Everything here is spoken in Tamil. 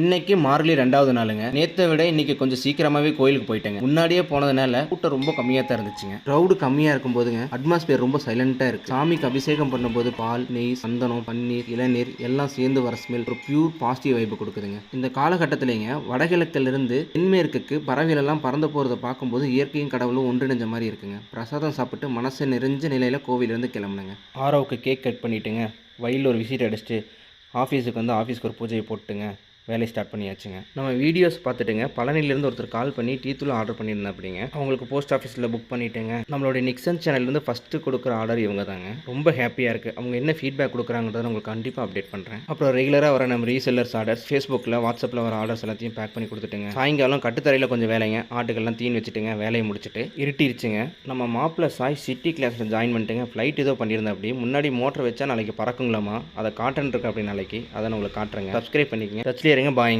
இன்னைக்கு மார்கழி 2வது நாளுங்க. நேத்தை விட இன்னைக்கு கொஞ்சம் சீக்கிரமாவே கோயிலுக்கு போயிட்டேங்க. முன்னாடியே போனதுனால கூட்டம் ரொம்ப கம்மியா தான் இருந்துச்சுங்க. க்ரௌடு கம்மியா இருக்கும்போதுங்க அட்மாஸ்பியர் ரொம்ப சைலண்டா இருக்கு. சாமிக்கு அபிஷேகம் பண்ணும்போது பால், நெய், சந்தனம், பன்னீர், இளநீர் எல்லாம் சேர்ந்து வர ஸ்மெல் ஒரு பியூர் பாசிட்டிவ் வைப் கொடுக்குதுங்க. இந்த காலகட்டத்திலேங்க வடகிழக்குல இருந்து தென்மேற்குக்கு பறவைகள் எல்லாம் பறந்து போறதை பார்க்கும்போது இயற்கையும் கடவுளும் ஒன்றிணைஞ்ச மாதிரி இருக்குங்க. பிரசாதம் சாப்பிட்டு மனசு நிறைஞ்ச நிலையில கோவிலிருந்து கிளம்புனேங்க. ஆரோவுக்கு கேக் கட் பண்ணிட்டுங்க. வயலில் ஒரு விசிட் அடிச்சுட்டு ஆஃபீஸுக்கு வந்து ஆஃபீஸ்க்கு ஒரு பூஜையை போட்டுங்க வேலையை ஸ்டார்ட் பண்ணியாச்சுங்க. நம்ம வீடியோஸ் பார்த்துட்டுங்க பழனிலேருந்து ஒருத்தர் கால் பண்ணி டீ தூள் ஆர்டர் பண்ணியிருந்தேன் அப்படிங்க. அவங்களுக்கு போஸ்ட் ஆஃபீஸில் புக் பண்ணிட்டேங்க. நம்மளுடைய நிக்சன் சேனல்லேருந்து ஃபஸ்ட்டு கொடுக்குற ஆர்டர் இவங்க தாங்க. ரொம்ப ஹாப்பியாக இருக்குது. அவங்க என்ன ஃபீட்பேக் கொடுக்குறாங்கன்றதை உங்களுக்கு கண்டிப்பாக அப்டேட் பண்ணுறேன். அப்புறம் ரெகுலராக வர நம்ம ரீசெல்லர்ஸ் ஆர்டர்ஸ், ஃபேஸ்புக்கில், வாட்ஸ்அப்பில் வர ஆர்டர்ஸ் எல்லாத்தையும் பேக் பண்ணி கொடுத்துட்டுங்க. சாயங்காலம் கட்டுத்தரையில் கொஞ்சம் வேலைங்க, ஆட்டுக்கெல்லாம் தீன் வச்சுட்டுங்க வேலையை முடிச்சுட்டு இருட்டிருச்சுங்க. நம்ம மாப்பிள்ள சாய் சிட்டி கிளாஸில் ஜாயின் பண்ணிட்டுங்க. ஃப்ளைட் ஏதோ பண்ணியிருந்தேன். அப்படி முன்னாடி மோட்டர் வச்சா நாளைக்கு பறக்குங்களாமா, அதை காட்டன் இருக்கு அப்படி நாளைக்கு அதை நான் உங்களுக்கு காட்டுறேங்க. சப்ஸ்கிரைப் பண்ணிக்கங்க. டச்லேயே இருங்க. பாய்ங்க.